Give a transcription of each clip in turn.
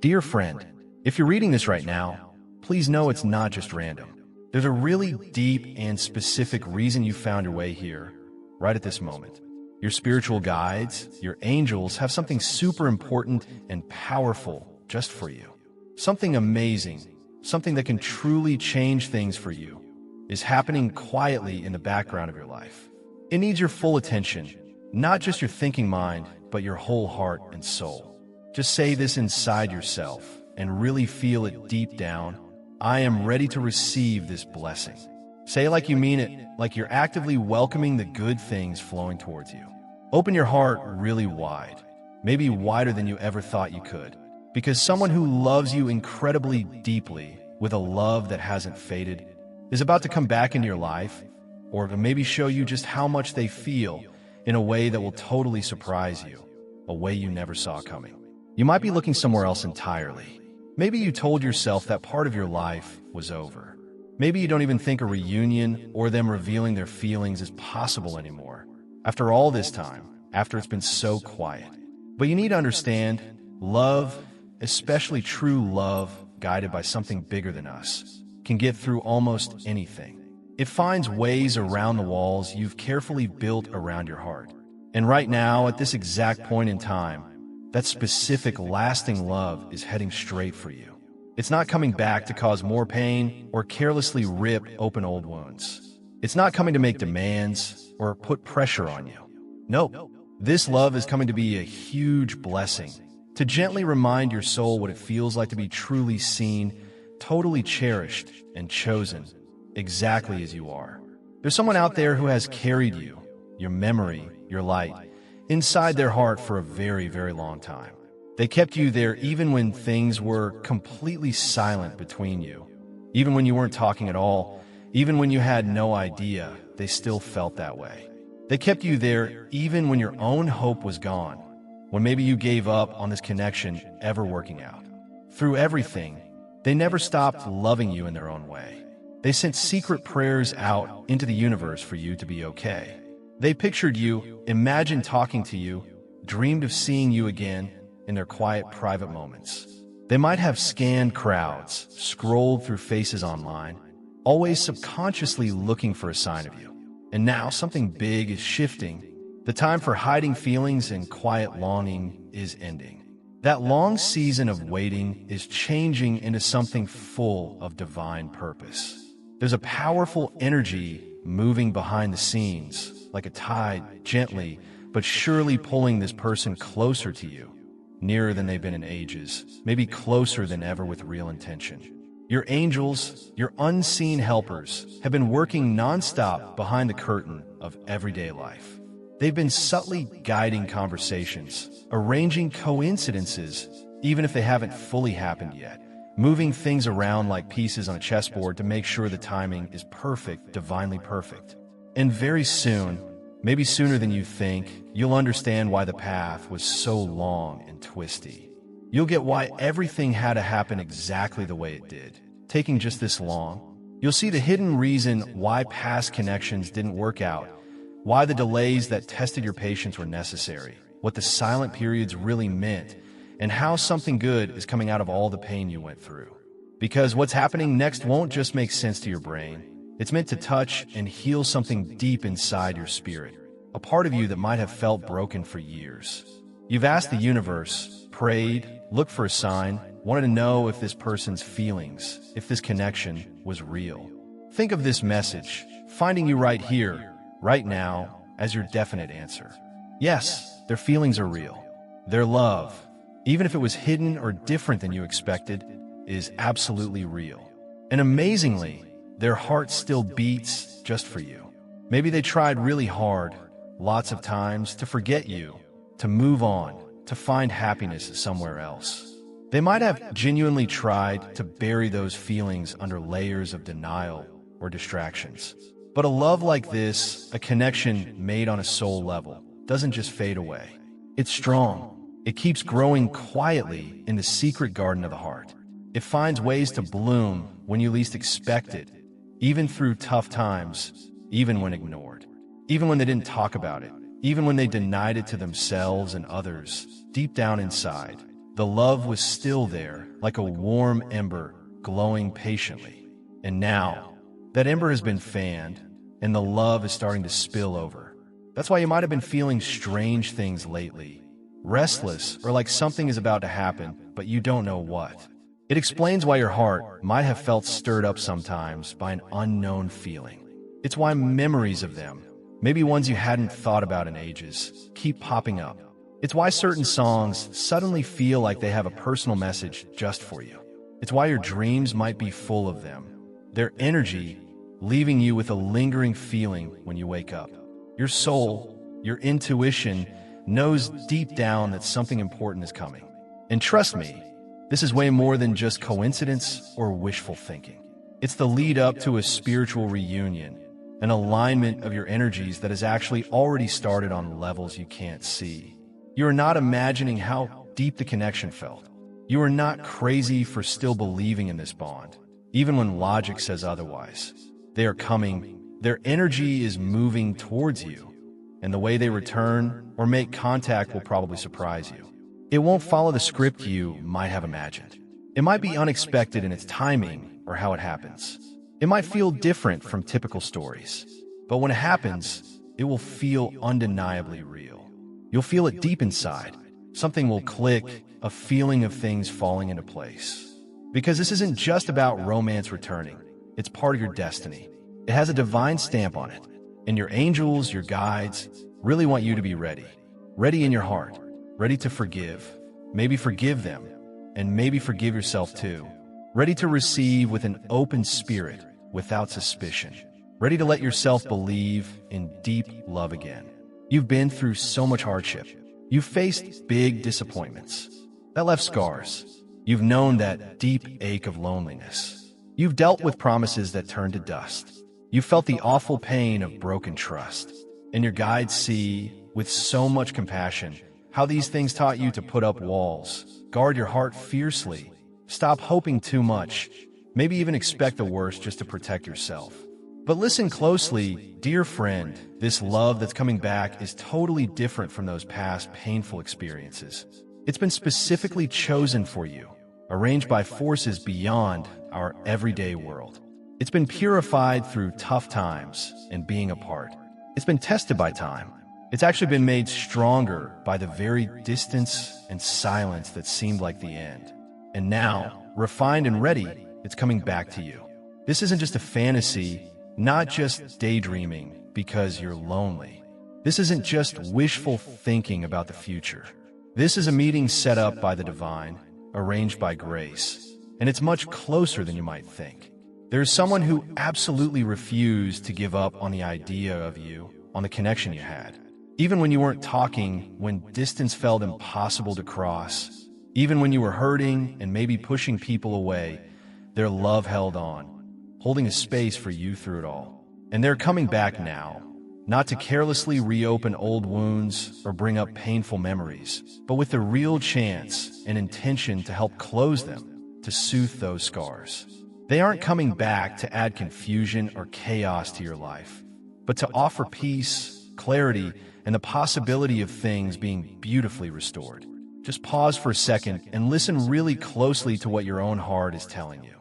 Dear friend, if you're reading this right now, please know it's not just random. There's a really deep and specific reason you found your way here, right at this moment. Your spiritual guides, your angels, have something super important and powerful just for you. Something amazing, something that can truly change things for you, is happening quietly in the background of your life. It needs your full attention, not just your thinking mind, but your whole heart and soul. Just say this inside yourself and really feel it deep down. I am ready to receive this blessing. Say it like you mean it, like you're actively welcoming the good things flowing towards you. Open your heart really wide, maybe wider than you ever thought you could, because someone who loves you incredibly deeply, with a love that hasn't faded, is about to come back into your life, or to maybe show you just how much they feel in a way that will totally surprise you, a way you never saw coming. You might be looking somewhere else entirely. Maybe you told yourself that part of your life was over. Maybe you don't even think a reunion or them revealing their feelings is possible anymore. After all this time, after it's been so quiet. But you need to understand, love, especially true love guided by something bigger than us, can get through almost anything. It finds ways around the walls you've carefully built around your heart. And right now, at this exact point in time, that specific lasting love is heading straight for you. It's not coming back to cause more pain or carelessly rip open old wounds. It's not coming to make demands or put pressure on you. Nope. This love is coming to be a huge blessing, to gently remind your soul what it feels like to be truly seen, totally cherished, and chosen, exactly as you are. There's someone out there who has carried you, your memory, your light, inside their heart for a very, very long time. They kept you there even when things were completely silent between you. Even when you weren't talking at all, even when you had no idea, they still felt that way. They kept you there even when your own hope was gone, when maybe you gave up on this connection ever working out. Through everything, they never stopped loving you in their own way. They sent secret prayers out into the universe for you to be okay. They pictured you, imagined talking to you, dreamed of seeing you again in their quiet, private moments. They might have scanned crowds, scrolled through faces online, always subconsciously looking for a sign of you. And now something big is shifting. The time for hiding feelings and quiet longing is ending. That long season of waiting is changing into something full of divine purpose. There's a powerful energy moving behind the scenes, like a tide, gently but surely pulling this person closer to you, nearer than they've been in ages, maybe closer than ever with real intention. Your angels, your unseen helpers, have been working nonstop behind the curtain of everyday life. They've been subtly guiding conversations, arranging coincidences, even if they haven't fully happened yet, moving things around like pieces on a chessboard to make sure the timing is perfect, divinely perfect. And very soon, maybe sooner than you think, you'll understand why the path was so long and twisty. You'll get why everything had to happen exactly the way it did, taking just this long. You'll see the hidden reason why past connections didn't work out, why the delays that tested your patience were necessary, what the silent periods really meant, and how something good is coming out of all the pain you went through. Because what's happening next won't just make sense to your brain. It's meant to touch and heal something deep inside your spirit, a part of you that might have felt broken for years. You've asked the universe, prayed, looked for a sign, wanted to know if this person's feelings, if this connection was real. Think of this message, finding you right here, right now, as your definite answer. Yes, their feelings are real. Their love, even if it was hidden or different than you expected, is absolutely real. And amazingly, their heart still beats just for you. Maybe they tried really hard, lots of times, to forget you, to move on, to find happiness somewhere else. They might have genuinely tried to bury those feelings under layers of denial or distractions. But a love like this, a connection made on a soul level, doesn't just fade away. It's strong. It keeps growing quietly in the secret garden of the heart. It finds ways to bloom when you least expect it, even through tough times, even when ignored, even when they didn't talk about it, even when they denied it to themselves and others. Deep down inside, The love was still there, like a warm ember glowing patiently. And now, that ember has been fanned, and the love is starting to spill over. That's why you might have been feeling strange things lately. Restless, or like something is about to happen, but you don't know what. It explains why your heart might have felt stirred up sometimes by an unknown feeling. It's why memories of them, maybe ones you hadn't thought about in ages, keep popping up. It's why certain songs suddenly feel like they have a personal message just for you. It's why your dreams might be full of them, their energy leaving you with a lingering feeling when you wake up. Your soul, your intuition, knows deep down that something important is coming. And trust me, this is way more than just coincidence or wishful thinking. It's the lead up to a spiritual reunion, an alignment of your energies that has actually already started on levels you can't see. You are not imagining how deep the connection felt. You are not crazy for still believing in this bond, even when logic says otherwise. They are coming, their energy is moving towards you, and the way they return or make contact will probably surprise you. It won't follow the script you might have imagined. It might be unexpected in its timing or how it happens. It might feel different from typical stories, but when it happens, it will feel undeniably real. You'll feel it deep inside. Something will click, a feeling of things falling into place. Because this isn't just about romance returning. It's part of your destiny. It has a divine stamp on it. And your angels, your guides, really want you to be ready. Ready in your heart. Ready to forgive. Maybe forgive them. And maybe forgive yourself too. Ready to receive with an open spirit, without suspicion. Ready to let yourself believe in deep love again. You've been through so much hardship. You've faced big disappointments that left scars. You've known that deep ache of loneliness. You've dealt with promises that turned to dust. You've felt the awful pain of broken trust. And your guides see, with so much compassion, how these things taught you to put up walls, guard your heart fiercely, stop hoping too much, maybe even expect the worst just to protect yourself. But listen closely, dear friend, this love that's coming back is totally different from those past painful experiences. It's been specifically chosen for you, arranged by forces beyond our everyday world. It's been purified through tough times and being apart. It's been tested by time. It's actually been made stronger by the very distance and silence that seemed like the end. And now, refined and ready, it's coming back to you. This isn't just a fantasy, not just daydreaming because you're lonely. This isn't just wishful thinking about the future. This is a meeting set up by the divine, arranged by grace, and it's much closer than you might think. There's someone who absolutely refused to give up on the idea of you, on the connection you had. Even when you weren't talking, when distance felt impossible to cross, even when you were hurting and maybe pushing people away, their love held on, holding a space for you through it all. And they're coming back now, not to carelessly reopen old wounds or bring up painful memories, but with the real chance and intention to help close them, to soothe those scars. They aren't coming back to add confusion or chaos to your life, but to offer peace, clarity, and the possibility of things being beautifully restored. Just pause for a second and listen really closely to what your own heart is telling you.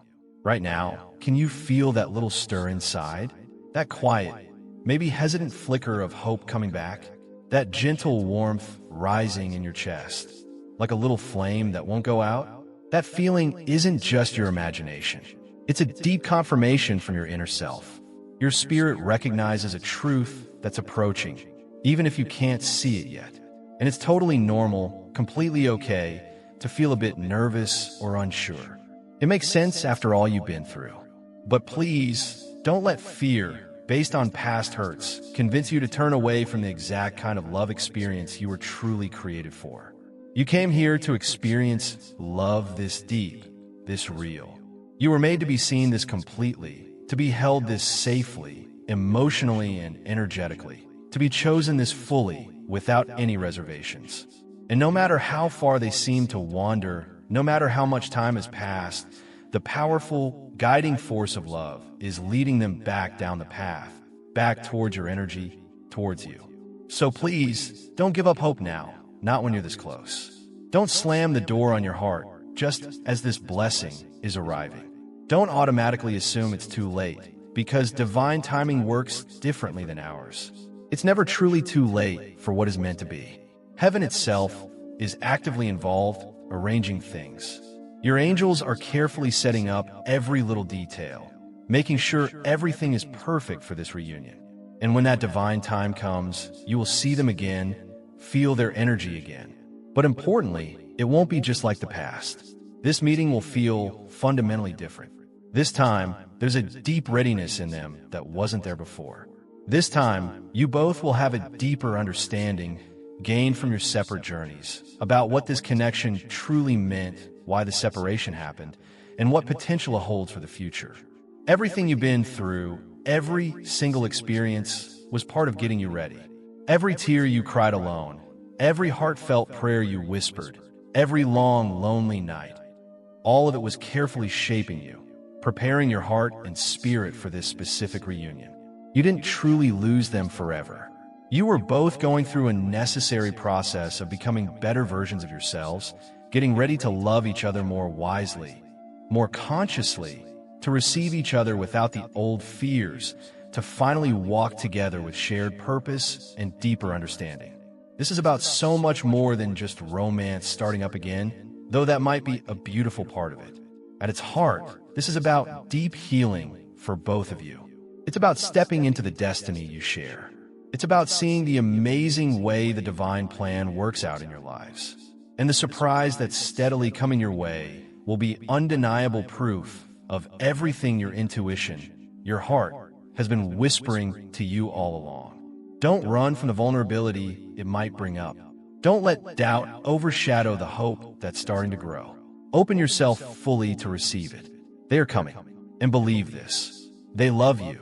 Right now, can you feel that little stir inside? That quiet, maybe hesitant flicker of hope coming back? That gentle warmth rising in your chest, like a little flame that won't go out? That feeling isn't just your imagination. It's a deep confirmation from your inner self. Your spirit recognizes a truth that's approaching, even if you can't see it yet. And it's totally normal, completely okay, to feel a bit nervous or unsure. It makes sense after all you've been through. But please, don't let fear, based on past hurts, convince you to turn away from the exact kind of love experience you were truly created for. You came here to experience love this deep, this real. You were made to be seen this completely, to be held this safely, emotionally and energetically, to be chosen this fully, without any reservations. And no matter how far they seem to wander, no matter how much time has passed, the powerful, guiding force of love is leading them back down the path, back towards your energy, towards you. So please, don't give up hope now, not when you're this close. Don't slam the door on your heart just as this blessing is arriving. Don't automatically assume it's too late, because divine timing works differently than ours. It's never truly too late for what is meant to be. Heaven itself is actively involved, arranging things. Your angels are carefully setting up every little detail, making sure everything is perfect for this reunion. And when that divine time comes, you will see them again, feel their energy again. But importantly, it won't be just like the past. This meeting will feel fundamentally different. This time, there's a deep readiness in them that wasn't there before. This time, you both will have a deeper understanding gained from your separate journeys about what this connection truly meant, why the separation happened, and what potential it holds for the future. Everything you've been through, every single experience, was part of getting you ready. Every tear you cried alone, every heartfelt prayer you whispered, every long, lonely night, all of it was carefully shaping you, preparing your heart and spirit for this specific reunion. You didn't truly lose them forever. You were both going through a necessary process of becoming better versions of yourselves, getting ready to love each other more wisely, more consciously, to receive each other without the old fears, to finally walk together with shared purpose and deeper understanding. This is about so much more than just romance starting up again, though that might be a beautiful part of it. At its heart, this is about deep healing for both of you. It's about stepping into the destiny you share. It's about seeing the amazing way the divine plan works out in your lives. And the surprise that's steadily coming your way will be undeniable proof of everything your intuition, your heart, has been whispering to you all along. Don't run from the vulnerability it might bring up. Don't let doubt overshadow the hope that's starting to grow. Open yourself fully to receive it. They are coming, and believe this. They love you.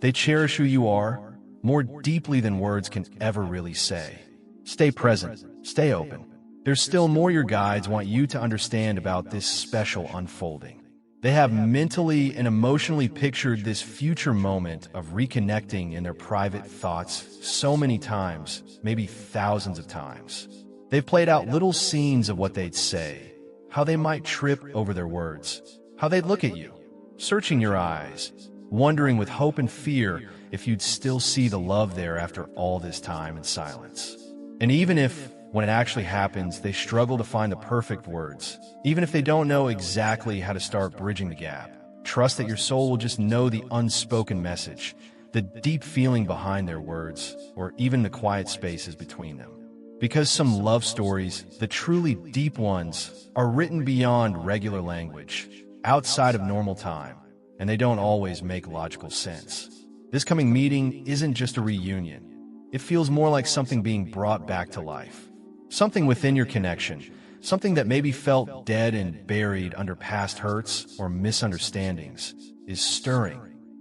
They cherish who you are, more deeply than words can ever really say. Stay present. Stay open. There's still more your guides want you to understand about this special unfolding. They have mentally and emotionally pictured this future moment of reconnecting in their private thoughts so many times, maybe thousands of times. They've played out little scenes of what they'd say, how they might trip over their words, how they'd look at you, searching your eyes, wondering with hope and fear if you'd still see the love there after all this time in silence. And even if, when it actually happens, they struggle to find the perfect words, even if they don't know exactly how to start bridging the gap, trust that your soul will just know the unspoken message, the deep feeling behind their words, or even the quiet spaces between them. Because some love stories, the truly deep ones, are written beyond regular language, outside of normal time, and they don't always make logical sense. This coming meeting isn't just a reunion. It feels more like something being brought back to life. Something within your connection, something that maybe felt dead and buried under past hurts or misunderstandings, is stirring,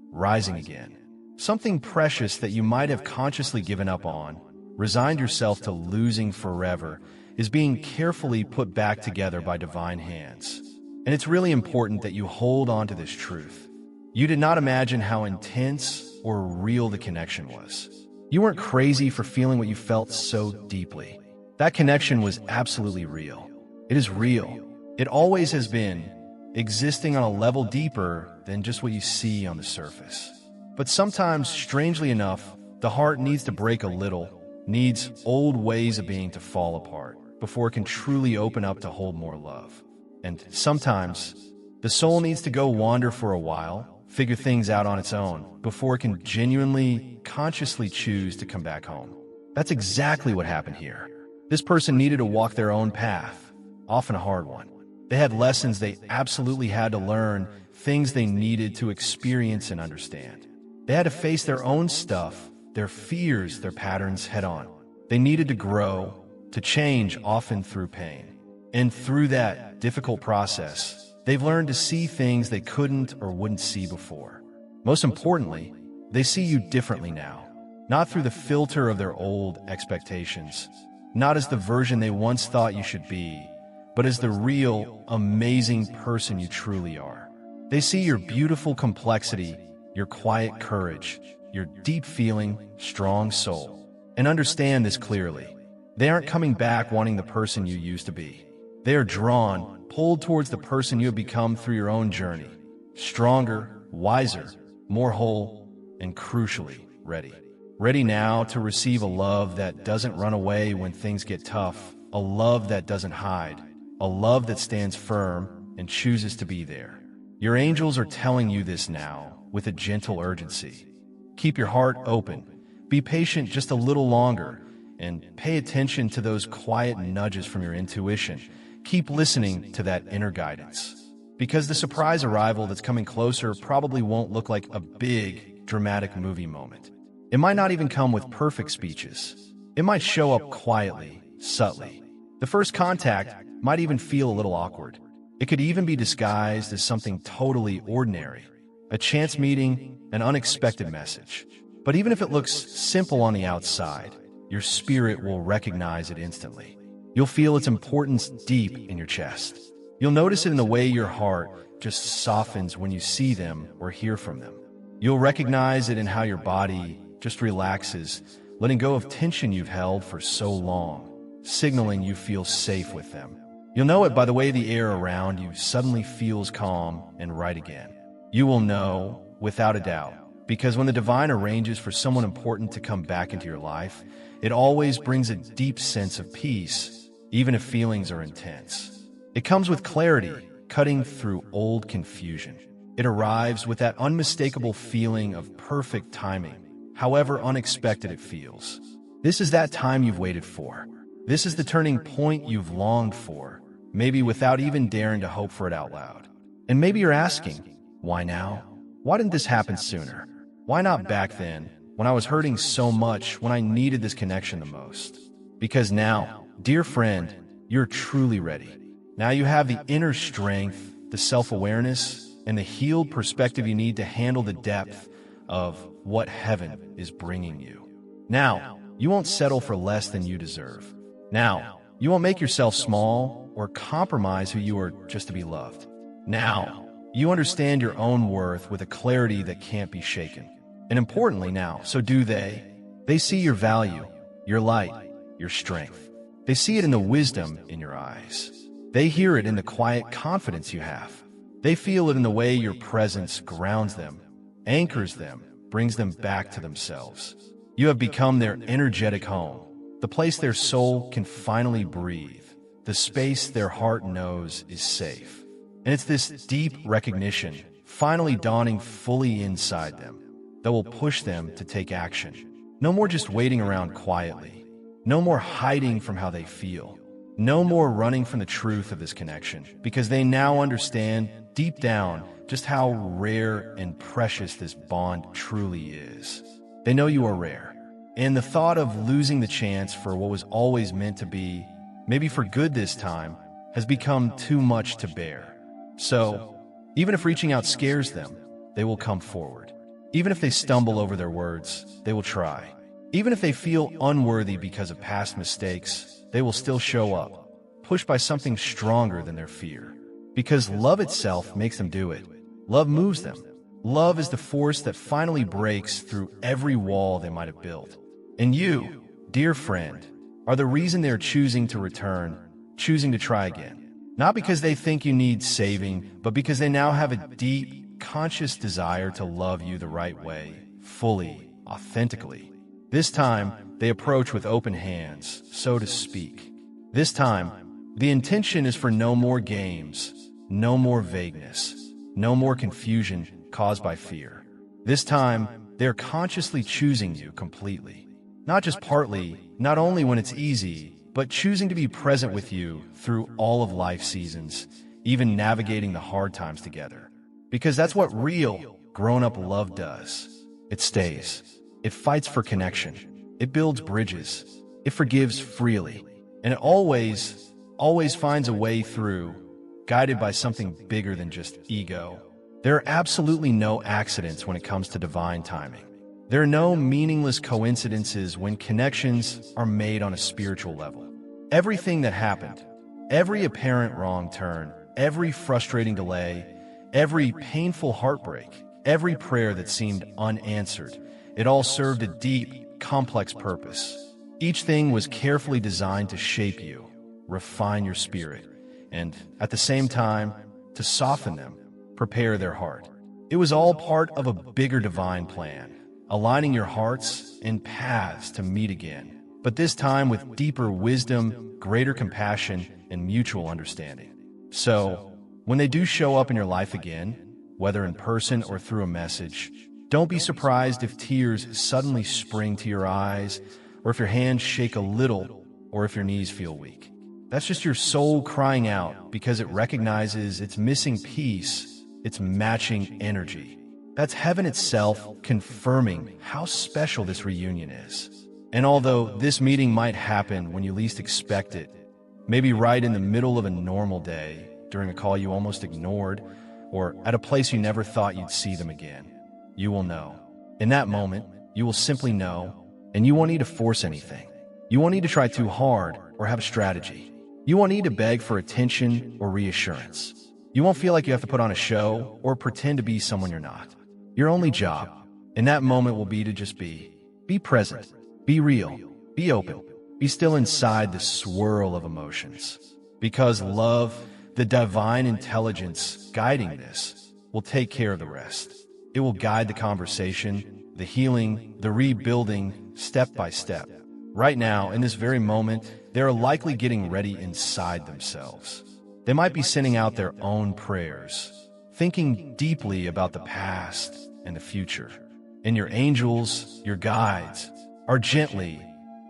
rising again. Something precious that you might have consciously given up on, resigned yourself to losing forever, is being carefully put back together by divine hands. And it's really important that you hold on to this truth. You did not imagine how intense or real the connection was. You weren't crazy for feeling what you felt so deeply. That connection was absolutely real. It is real. It always has been, existing on a level deeper than just what you see on the surface. But sometimes, strangely enough, the heart needs to break a little, needs old ways of being to fall apart before it can truly open up to hold more love. And sometimes, the soul needs to go wander for a while, figure things out on its own, before it can genuinely, consciously choose to come back home. That's exactly what happened here. This person needed to walk their own path, often a hard one. They had lessons they absolutely had to learn, things they needed to experience and understand. They had to face their own stuff, their fears, their patterns head on. They needed to grow, to change, often through pain. And through that difficult process, they've learned to see things they couldn't or wouldn't see before. Most importantly, they see you differently now, not through the filter of their old expectations, not as the version they once thought you should be, but as the real, amazing person you truly are. They see your beautiful complexity, your quiet courage, your deep feeling, strong soul, and understand this clearly. They aren't coming back wanting the person you used to be. They are drawn, pulled towards the person you have become through your own journey. Stronger, wiser, more whole, and crucially, ready. Ready now to receive a love that doesn't run away when things get tough, a love that doesn't hide, a love that stands firm and chooses to be there. Your angels are telling you this now with a gentle urgency. Keep your heart open, be patient just a little longer, and pay attention to those quiet nudges from your intuition. Keep listening to that inner guidance. Because the surprise arrival that's coming closer probably won't look like a big, dramatic movie moment. It might not even come with perfect speeches. It might show up quietly, subtly. The first contact might even feel a little awkward. It could even be disguised as something totally ordinary, a chance meeting, an unexpected message. But even if it looks simple on the outside, your spirit will recognize it instantly. You'll feel its importance deep in your chest. You'll notice it in the way your heart just softens when you see them or hear from them. You'll recognize it in how your body just relaxes, letting go of tension you've held for so long, signaling you feel safe with them. You'll know it by the way the air around you suddenly feels calm and right again. You will know, without a doubt, because when the divine arranges for someone important to come back into your life, it always brings a deep sense of peace, even if feelings are intense. It comes with clarity, cutting through old confusion. It arrives with that unmistakable feeling of perfect timing, however unexpected it feels. This is that time you've waited for. This is the turning point you've longed for, maybe without even daring to hope for it out loud. And maybe you're asking, why now? Why didn't this happen sooner? Why not back then, when I was hurting so much, when I needed this connection the most? Because now, dear friend, you're truly ready. Now you have the inner strength, the self-awareness, and the healed perspective you need to handle the depth of what heaven is bringing you. Now, you won't settle for less than you deserve. Now, you won't make yourself small or compromise who you are just to be loved. Now, you understand your own worth with a clarity that can't be shaken. And importantly now, so do they. They see your value, your light, your strength. They see it in the wisdom in your eyes. They hear it in the quiet confidence you have. They feel it in the way your presence grounds them, anchors them, brings them back to themselves. You have become their energetic home, the place their soul can finally breathe, the space their heart knows is safe. And it's this deep recognition, finally dawning fully inside them, that will push them to take action. No more just waiting around quietly. No more hiding from how they feel. No more running from the truth of this connection, because they now understand deep down just how rare and precious this bond truly is. They know you are rare, and the thought of losing the chance for what was always meant to be, maybe for good this time, has become too much to bear. So, even if reaching out scares them, they will come forward. Even if they stumble over their words, they will try. Even if they feel unworthy because of past mistakes, they will still show up, pushed by something stronger than their fear. Because love itself makes them do it. Love moves them. Love is the force that finally breaks through every wall they might have built. And you, dear friend, are the reason they're choosing to return, choosing to try again. Not because they think you need saving, but because they now have a deep, conscious desire to love you the right way, fully, authentically. This time, they approach with open hands, so to speak. This time, the intention is for no more games, no more vagueness, no more confusion caused by fear. This time, they're consciously choosing you completely. Not just partly, not only when it's easy, but choosing to be present with you through all of life's seasons, even navigating the hard times together. Because that's what real, grown-up love does. It stays. It fights for connection. It builds bridges. It forgives freely. And it always finds a way through, guided by something bigger than just ego. There are absolutely no accidents when it comes to divine timing. There are no meaningless coincidences when connections are made on a spiritual level. Everything that happened, every apparent wrong turn, every frustrating delay, every painful heartbreak, every prayer that seemed unanswered, it all served a deep, complex purpose. Each thing was carefully designed to shape you, refine your spirit, and, at the same time, to soften them, prepare their heart. It was all part of a bigger divine plan, aligning your hearts and paths to meet again, but this time with deeper wisdom, greater compassion, and mutual understanding. So, when they do show up in your life again, whether in person or through a message, don't be surprised if tears suddenly spring to your eyes, or if your hands shake a little, or if your knees feel weak. That's just your soul crying out because it recognizes its missing piece, its matching energy. That's heaven itself confirming how special this reunion is. And although this meeting might happen when you least expect it, maybe right in the middle of a normal day, during a call you almost ignored, or at a place you never thought you'd see them again, you will know. In that moment, you will simply know, and you won't need to force anything. You won't need to try too hard or have a strategy. You won't need to beg for attention or reassurance. You won't feel like you have to put on a show or pretend to be someone you're not. Your only job in that moment will be to just be. Be present. Be real. Be open. Be still inside the swirl of emotions. Because love, the divine intelligence guiding this, will take care of the rest. It will guide the conversation, the healing, the rebuilding, step by step. Right now, in this very moment, they are likely getting ready inside themselves. They might be sending out their own prayers, thinking deeply about the past and the future. And your angels, your guides, are gently,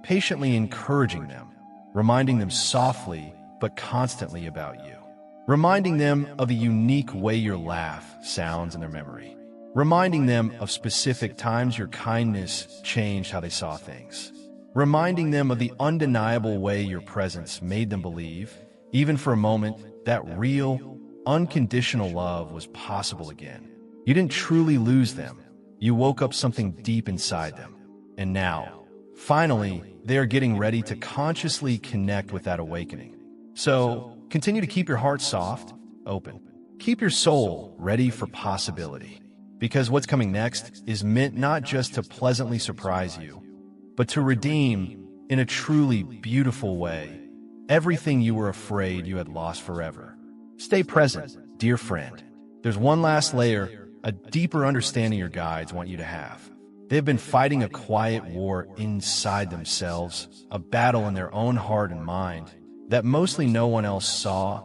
patiently encouraging them, reminding them softly but constantly about you. Reminding them of the unique way your laugh sounds in their memory. Reminding them of specific times your kindness changed how they saw things. Reminding them of the undeniable way your presence made them believe, even for a moment, that real, unconditional love was possible again. You didn't truly lose them. You woke up something deep inside them. And now, finally, they are getting ready to consciously connect with that awakening. So, continue to keep your heart soft, open. Keep your soul ready for possibility. Because what's coming next is meant not just to pleasantly surprise you, but to redeem, in a truly beautiful way, everything you were afraid you had lost forever. Stay present, dear friend. There's one last layer, a deeper understanding your guides want you to have. They have been fighting a quiet war inside themselves, a battle in their own heart and mind that mostly no one else saw,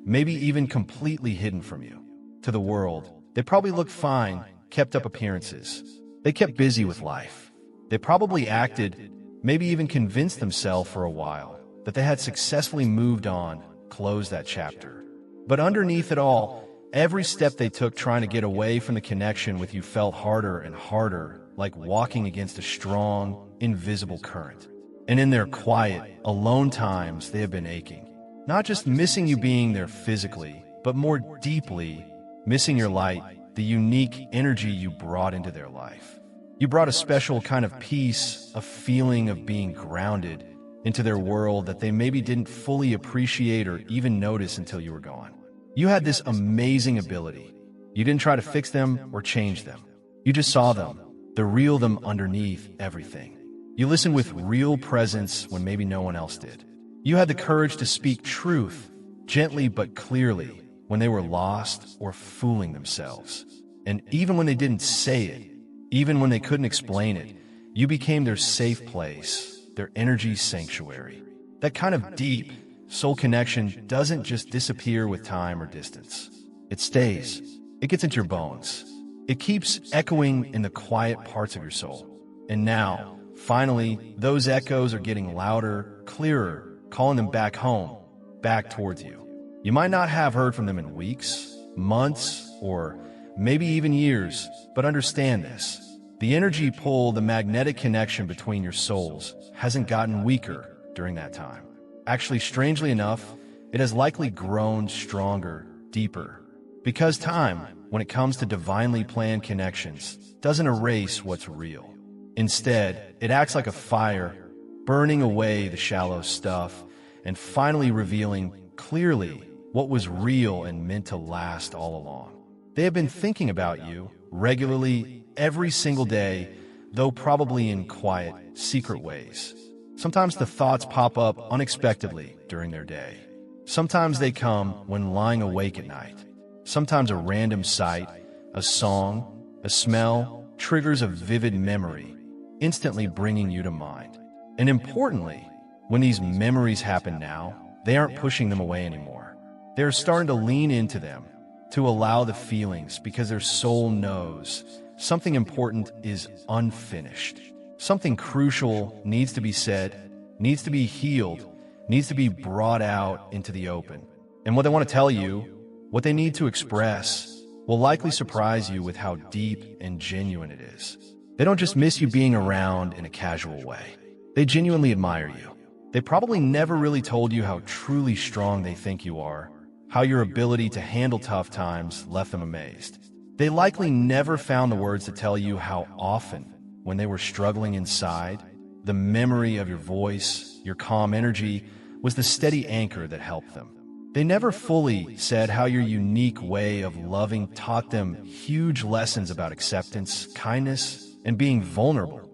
maybe even completely hidden from you. To the world, they probably looked fine, kept up appearances. They kept busy with life. They probably acted, maybe even convinced themselves for a while, that they had successfully moved on, closed that chapter. But underneath it all, every step they took trying to get away from the connection with you felt harder and harder, like walking against a strong, invisible current. And in their quiet, alone times, they have been aching. Not just missing you being there physically, but more deeply, missing your light, the unique energy you brought into their life. You brought a special kind of peace, a feeling of being grounded into their world that they maybe didn't fully appreciate or even notice until you were gone. You had this amazing ability. You didn't try to fix them or change them. You just saw them, the real them underneath everything. You listened with real presence when maybe no one else did. You had the courage to speak truth, gently but clearly, when they were lost or fooling themselves. And even when they didn't say it, even when they couldn't explain it, you became their safe place, their energy sanctuary. That kind of deep, soul connection doesn't just disappear with time or distance. It stays. It gets into your bones. It keeps echoing in the quiet parts of your soul. And now, finally, those echoes are getting louder, clearer, calling them back home, back towards you. You might not have heard from them in weeks, months, or maybe even years, but understand this. The energy pull, the magnetic connection between your souls, hasn't gotten weaker during that time. Actually, strangely enough, it has likely grown stronger, deeper. Because time, when it comes to divinely planned connections, doesn't erase what's real. Instead, it acts like a fire, burning away the shallow stuff, and finally revealing clearly what was real and meant to last all along. They have been thinking about you regularly every single day, though probably in quiet, secret ways. Sometimes the thoughts pop up unexpectedly during their day. Sometimes they come when lying awake at night. Sometimes a random sight, a song, a smell triggers a vivid memory, instantly bringing you to mind. And importantly, when these memories happen now, they aren't pushing them away anymore. They're starting to lean into them, to allow the feelings, because their soul knows something important is unfinished. Something crucial needs to be said, needs to be healed, needs to be brought out into the open. And what they want to tell you, what they need to express, will likely surprise you with how deep and genuine it is. They don't just miss you being around in a casual way. They genuinely admire you. They probably never really told you how truly strong they think you are, how your ability to handle tough times left them amazed. They likely never found the words to tell you how often, when they were struggling inside, the memory of your voice, your calm energy, was the steady anchor that helped them. They never fully said how your unique way of loving taught them huge lessons about acceptance, kindness, and being vulnerable,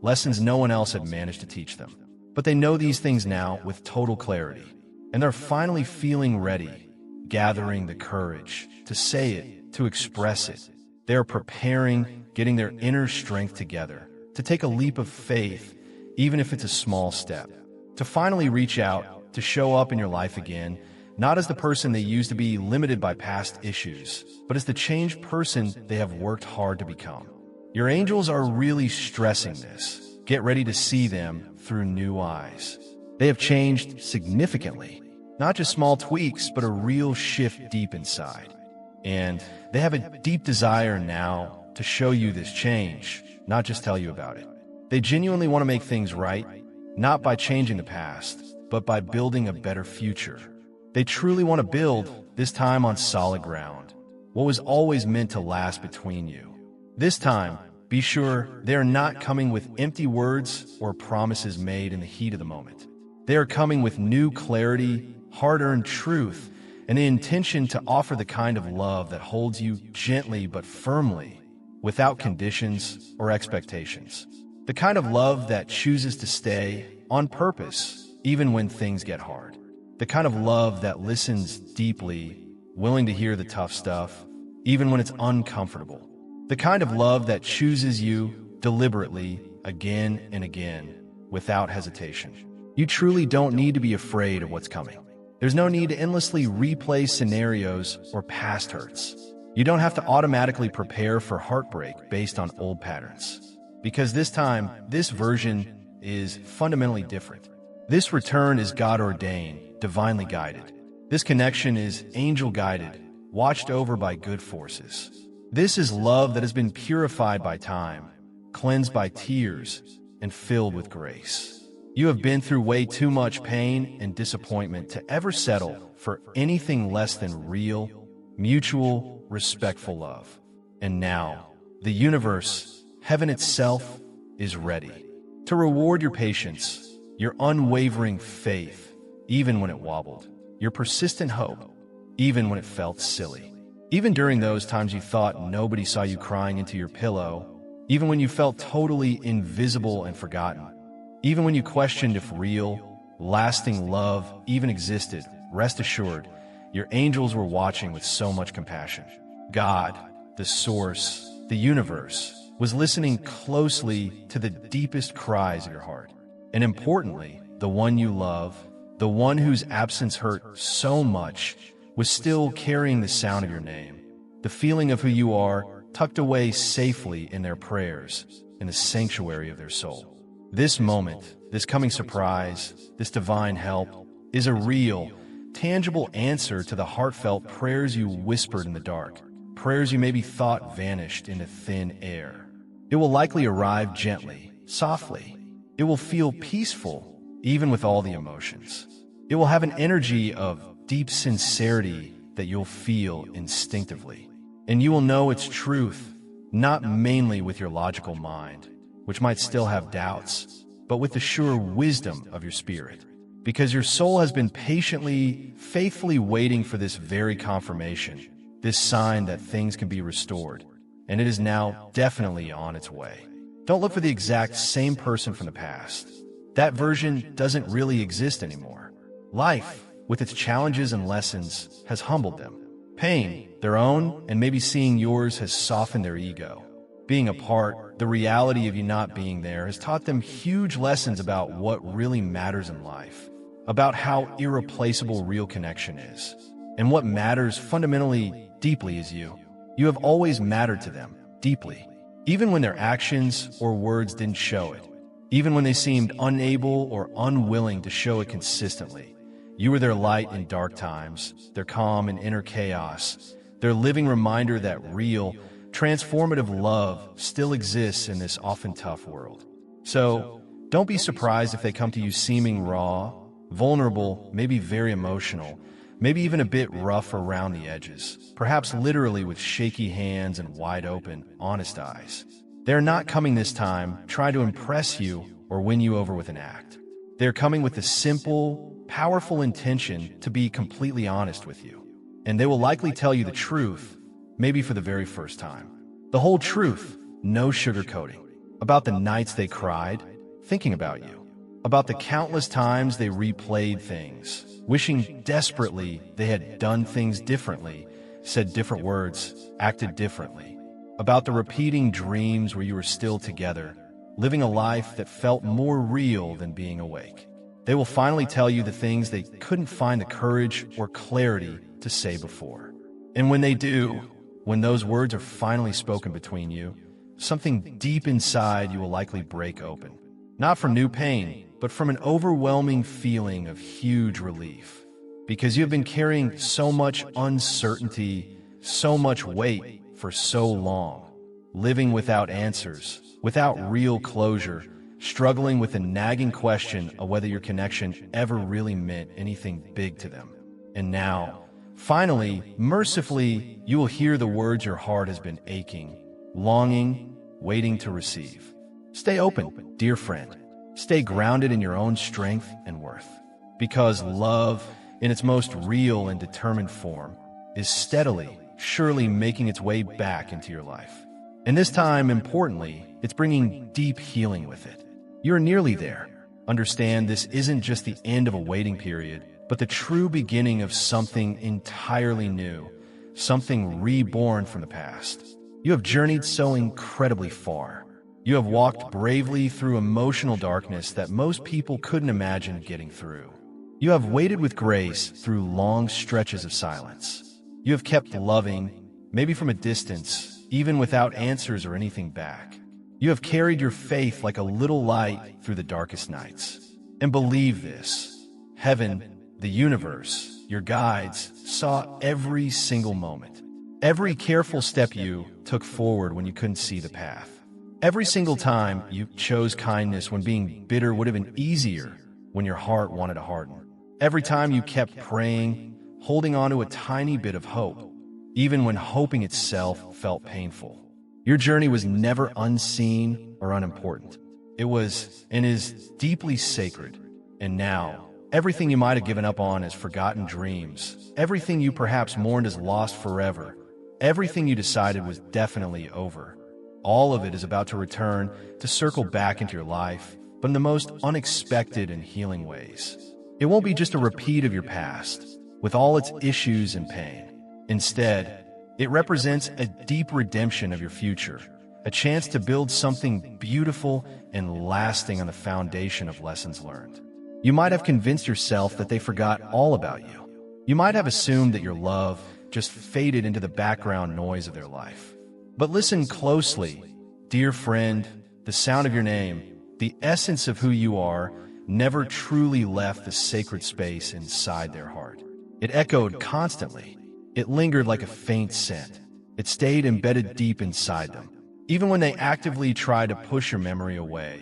lessons no one else had managed to teach them. But they know these things now with total clarity, and they're finally feeling ready, gathering the courage to say it, to express it. They're preparing, getting their inner strength together, to take a leap of faith, even if it's a small step, to finally reach out, to show up in your life again, not as the person they used to be, limited by past issues, but as the changed person they have worked hard to become. Your angels are really stressing this. Get ready to see them through new eyes. They have changed significantly, not just small tweaks, but a real shift deep inside. And they have a deep desire now to show you this change, not just tell you about it. They genuinely want to make things right, not by changing the past, but by building a better future. They truly want to build, this time on solid ground, what was always meant to last between you. This time, be sure they are not coming with empty words or promises made in the heat of the moment. They are coming with new clarity, hard-earned truth, and the intention to offer the kind of love that holds you gently but firmly, without conditions or expectations. The kind of love that chooses to stay on purpose, even when things get hard. The kind of love that listens deeply, willing to hear the tough stuff, even when it's uncomfortable. The kind of love that chooses you deliberately, again and again, without hesitation. You truly don't need to be afraid of what's coming. There's no need to endlessly replay scenarios or past hurts. You don't have to automatically prepare for heartbreak based on old patterns. Because this time, this version is fundamentally different. This return is God-ordained, divinely guided. This connection is angel-guided, watched over by good forces. This is love that has been purified by time, cleansed by tears, and filled with grace. You have been through way too much pain and disappointment to ever settle for anything less than real, mutual, respectful love. And now, the universe, heaven itself, is ready to reward your patience, your unwavering faith, even when it wobbled, your persistent hope, even when it felt silly. Even during those times you thought nobody saw you crying into your pillow, even when you felt totally invisible and forgotten, even when you questioned if real, lasting love even existed, rest assured, your angels were watching with so much compassion. God, the source, the universe, was listening closely to the deepest cries of your heart. And importantly, the one you love, the one whose absence hurt so much, was still carrying the sound of your name, the feeling of who you are, tucked away safely in their prayers, in the sanctuary of their soul. This moment, this coming surprise, this divine help, is a real, tangible answer to the heartfelt prayers you whispered in the dark, prayers you maybe thought vanished into thin air. It will likely arrive gently, softly. It will feel peaceful, even with all the emotions. It will have an energy of deep sincerity that you'll feel instinctively. And you will know its truth, not mainly with your logical mind, which might still have doubts, but with the sure wisdom of your spirit. Because your soul has been patiently, faithfully waiting for this very confirmation, this sign that things can be restored, and it is now definitely on its way. Don't look for the exact same person from the past. That version doesn't really exist anymore. Life, with its challenges and lessons, has humbled them. Pain, their own, and maybe seeing yours, has softened their ego. Being apart, the reality of you not being there, has taught them huge lessons about what really matters in life, about how irreplaceable real connection is, and what matters fundamentally, deeply, is you. You have always mattered to them, deeply, even when their actions or words didn't show it, even when they seemed unable or unwilling to show it consistently. You were their light in dark times, their calm in inner chaos, their living reminder that real, transformative love still exists in this often tough world. So, don't be surprised if they come to you seeming raw, vulnerable, maybe very emotional, maybe even a bit rough around the edges, perhaps literally with shaky hands and wide open, honest eyes. They're not coming this time trying to impress you or win you over with an act. They're coming with the simple, powerful intention to be completely honest with you. And they will likely tell you the truth, maybe for the very first time. The whole truth, no sugarcoating. About the nights they cried, thinking about you. About the countless times they replayed things, wishing desperately they had done things differently, said different words, acted differently. About the repeating dreams where you were still together, living a life that felt more real than being awake. They will finally tell you the things they couldn't find the courage or clarity to say before. And when they do, when those words are finally spoken between you, something deep inside you will likely break open. Not from new pain, but from an overwhelming feeling of huge relief. Because you have been carrying so much uncertainty, so much weight for so long, living without answers, without real closure, struggling with a nagging question of whether your connection ever really meant anything big to them. And now, finally, mercifully, you will hear the words your heart has been aching, longing, waiting to receive. Stay open, dear friend. Stay grounded in your own strength and worth. Because love, in its most real and determined form, is steadily, surely making its way back into your life. And this time, importantly, it's bringing deep healing with it. You're nearly there. Understand, this isn't just the end of a waiting period, but the true beginning of something entirely new, something reborn from the past. You have journeyed so incredibly far. You have walked bravely through emotional darkness that most people couldn't imagine getting through. You have waited with grace through long stretches of silence. You have kept loving, maybe from a distance, even without answers or anything back. You have carried your faith like a little light through the darkest nights. And believe this, heaven, the universe, your guides, saw every single moment. Every careful step you took forward when you couldn't see the path. Every single time you chose kindness when being bitter would have been easier when your heart wanted to harden. Every time you kept praying, holding on to a tiny bit of hope, even when hoping itself felt painful. Your journey was never unseen or unimportant. It was and is deeply sacred. And now, everything you might have given up on as forgotten dreams, everything you perhaps mourned as lost forever, everything you decided was definitely over, all of it is about to return to circle back into your life, but in the most unexpected and healing ways. It won't be just a repeat of your past, with all its issues and pain. Instead, it represents a deep redemption of your future, a chance to build something beautiful and lasting on the foundation of lessons learned. You might have convinced yourself that they forgot all about you. You might have assumed that your love just faded into the background noise of their life. But listen closely, dear friend, the sound of your name, the essence of who you are, never truly left the sacred space inside their heart. It echoed constantly. It lingered like a faint scent. It stayed embedded deep inside them. Even when they actively tried to push your memory away.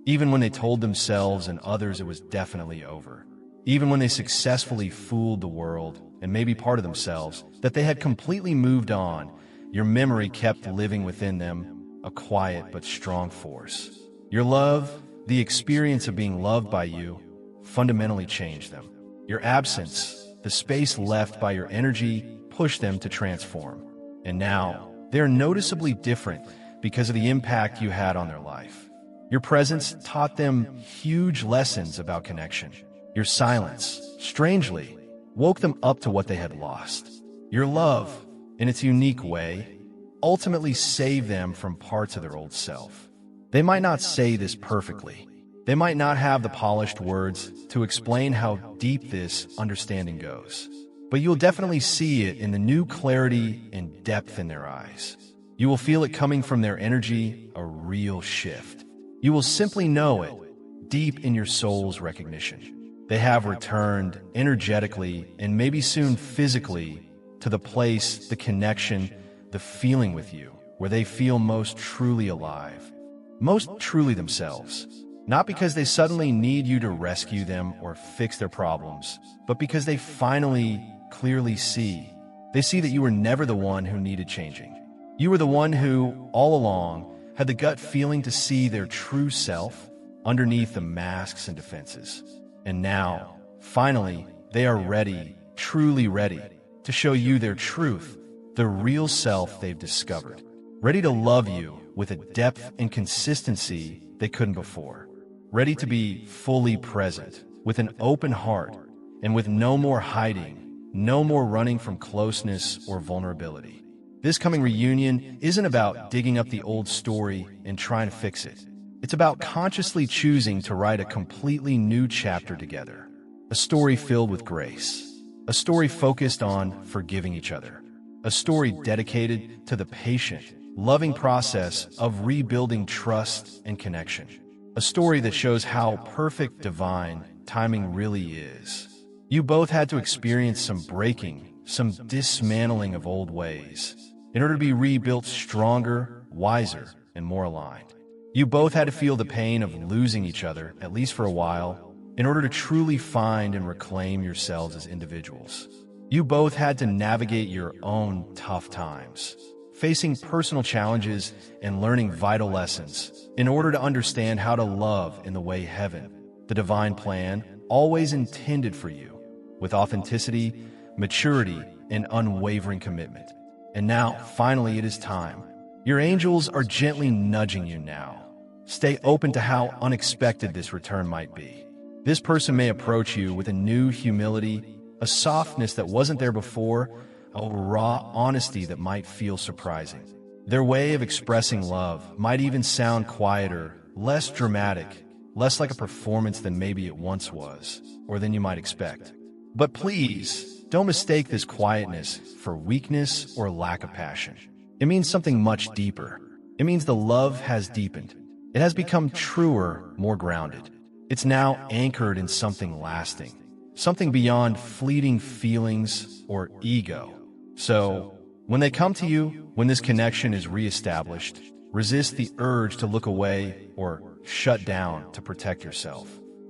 Even when they told themselves and others it was definitely over. Even when they successfully fooled the world, and maybe part of themselves, that they had completely moved on, your memory kept living within them, a quiet but strong force. Your love, the experience of being loved by you, fundamentally changed them. Your absence, the space left by your energy, pushed them to transform. And now, they're noticeably different because of the impact you had on their life. Your presence taught them huge lessons about connection. Your silence, strangely, woke them up to what they had lost. Your love, in its unique way, ultimately saved them from parts of their old self. They might not say this perfectly. They might not have the polished words to explain how deep this understanding goes. But you'll definitely see it in the new clarity and depth in their eyes. You will feel it coming from their energy, a real shift. You will simply know it, deep in your soul's recognition. They have returned energetically and maybe soon physically to the place, the connection, the feeling with you, where they feel most truly alive, most truly themselves. Not because they suddenly need you to rescue them or fix their problems, but because they finally clearly see. They see that you were never the one who needed changing. You were the one who, all along, had the gut feeling to see their true self underneath the masks and defenses. And now, finally, they are ready, truly ready, to show you their truth, the real self they've discovered. Ready to love you with a depth and consistency they couldn't before. Ready to be fully present, with an open heart, and with no more hiding, no more running from closeness or vulnerability. This coming reunion isn't about digging up the old story and trying to fix it. It's about consciously choosing to write a completely new chapter together. A story filled with grace. A story focused on forgiving each other. A story dedicated to the patient, loving process of rebuilding trust and connection. A story that shows how perfect divine timing really is. You both had to experience some breaking, some dismantling of old ways, in order to be rebuilt stronger, wiser, and more aligned. You both had to feel the pain of losing each other, at least for a while, in order to truly find and reclaim yourselves as individuals. You both had to navigate your own tough times, facing personal challenges and learning vital lessons in order to understand how to love in the way heaven, the divine plan, always intended for you, with authenticity, maturity, and unwavering commitment. And now, finally, it is time. Your angels are gently nudging you now. Stay open to how unexpected this return might be. This person may approach you with a new humility, a softness that wasn't there before, a raw honesty that might feel surprising. Their way of expressing love might even sound quieter, less dramatic, less like a performance than maybe it once was, or than you might expect. But please, don't mistake this quietness for weakness or lack of passion. It means something much deeper. It means the love has deepened. It has become truer, more grounded. It's now anchored in something lasting, something beyond fleeting feelings or ego. So, when they come to you, when this connection is reestablished, resist the urge to look away or shut down to protect yourself.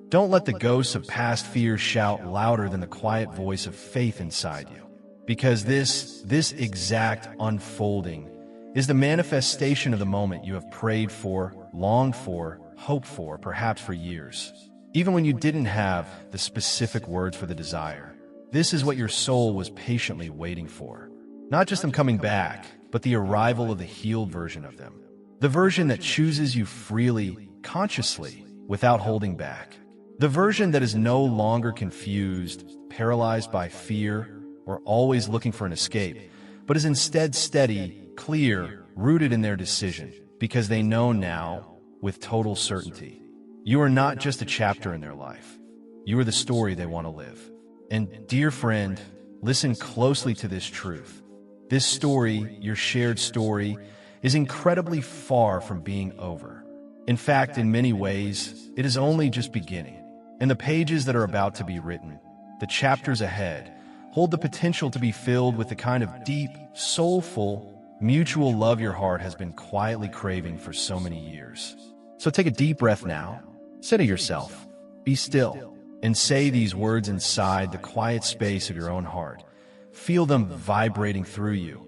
Don't let the ghosts of past fears shout louder than the quiet voice of faith inside you. Because this exact unfolding is the manifestation of the moment you have prayed for, longed for, hoped for, perhaps for years. Even when you didn't have the specific words for the desire, this is what your soul was patiently waiting for. Not just them coming back, but the arrival of the healed version of them. The version that chooses you freely, consciously, without holding back. The version that is no longer confused, paralyzed by fear, or always looking for an escape, but is instead steady, clear, rooted in their decision, because they know now, with total certainty, you are not just a chapter in their life. You are the story they want to live. And dear friend, listen closely to this truth. This story, your shared story, is incredibly far from being over. In fact, in many ways, it is only just beginning. And the pages that are about to be written, the chapters ahead, hold the potential to be filled with the kind of deep, soulful, mutual love your heart has been quietly craving for so many years. So take a deep breath now, say to yourself, be still, and say these words inside the quiet space of your own heart. Feel them vibrating through you.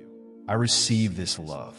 I receive this love.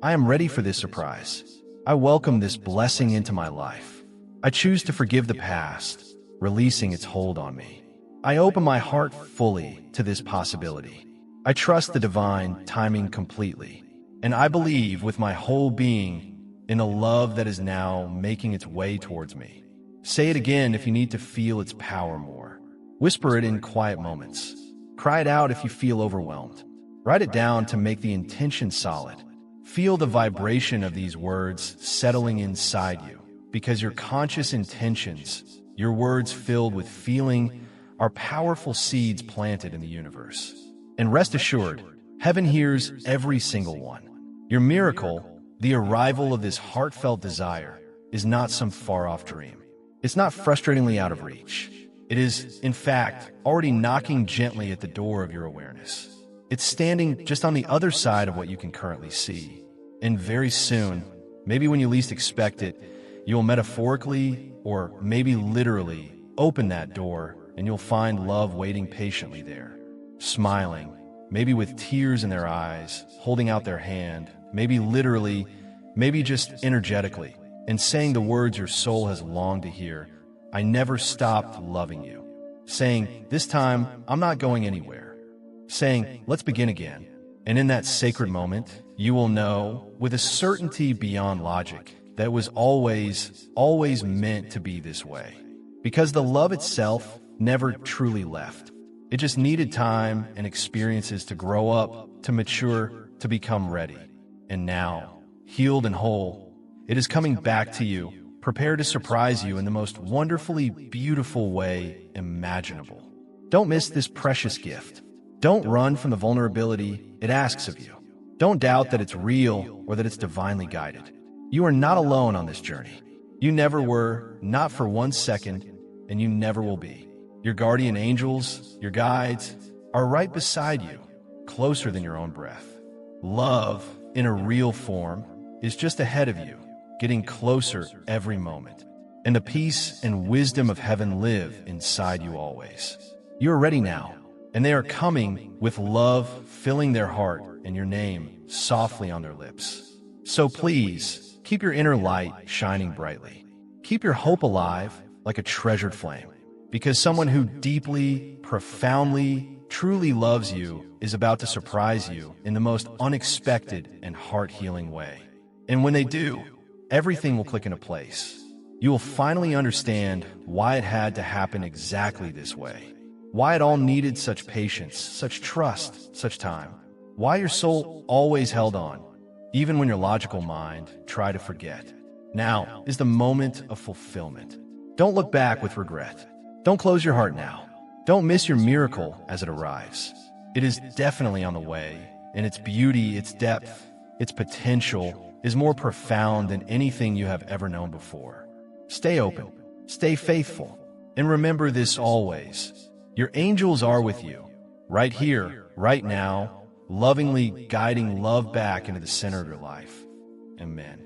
I am ready for this surprise. I welcome this blessing into my life. I choose to forgive the past, releasing its hold on me. I open my heart fully to this possibility. I trust the divine timing completely, and I believe with my whole being in a love that is now making its way towards me. Say it again if you need to feel its power more. Whisper it in quiet moments. Cry it out if you feel overwhelmed. Write it down to make the intention solid. Feel the vibration of these words settling inside you, because your conscious intentions, your words filled with feeling, are powerful seeds planted in the universe. And rest assured, heaven hears every single one. Your miracle, the arrival of this heartfelt desire, is not some far-off dream. It's not frustratingly out of reach. It is, in fact, already knocking gently at the door of your awareness. It's standing just on the other side of what you can currently see. And very soon, maybe when you least expect it, you'll metaphorically, or maybe literally, open that door and you'll find love waiting patiently there, smiling, maybe with tears in their eyes, holding out their hand, maybe literally, maybe just energetically, and saying the words your soul has longed to hear. I never stopped loving you. Saying, this time, I'm not going anywhere. Saying, let's begin again. And in that sacred moment, you will know, with a certainty beyond logic, that it was always meant to be this way. Because the love itself never truly left. It just needed time and experiences to grow up, to mature, to become ready. And now, healed and whole, it is coming back to you, prepared to surprise you in the most wonderfully beautiful way imaginable. Don't miss this precious gift. Don't run from the vulnerability it asks of you. Don't doubt that it's real or that it's divinely guided. You are not alone on this journey. You never were, not for 1 second, and you never will be. Your guardian angels, your guides, are right beside you, closer than your own breath. Love, in a real form, is just ahead of you, getting closer every moment. And the peace and wisdom of heaven live inside you always. You are ready now, and they are coming with love filling their heart and your name softly on their lips. So please, keep your inner light shining brightly. Keep your hope alive like a treasured flame, because someone who deeply, profoundly, truly loves you is about to surprise you in the most unexpected and heart-healing way. And when they do, everything will click into place. You will finally understand why it had to happen exactly this way. Why it all needed such patience, such trust, such time. Why your soul always held on, even when your logical mind tried to forget. Now is the moment of fulfillment. Don't look back with regret. Don't close your heart now. Don't miss your miracle as it arrives. It is definitely on the way, and its beauty, its depth, its potential is more profound than anything you have ever known before. Stay open, stay faithful, and remember this always. Your angels are with you, right here, right now, lovingly guiding love back into the center of your life. Amen.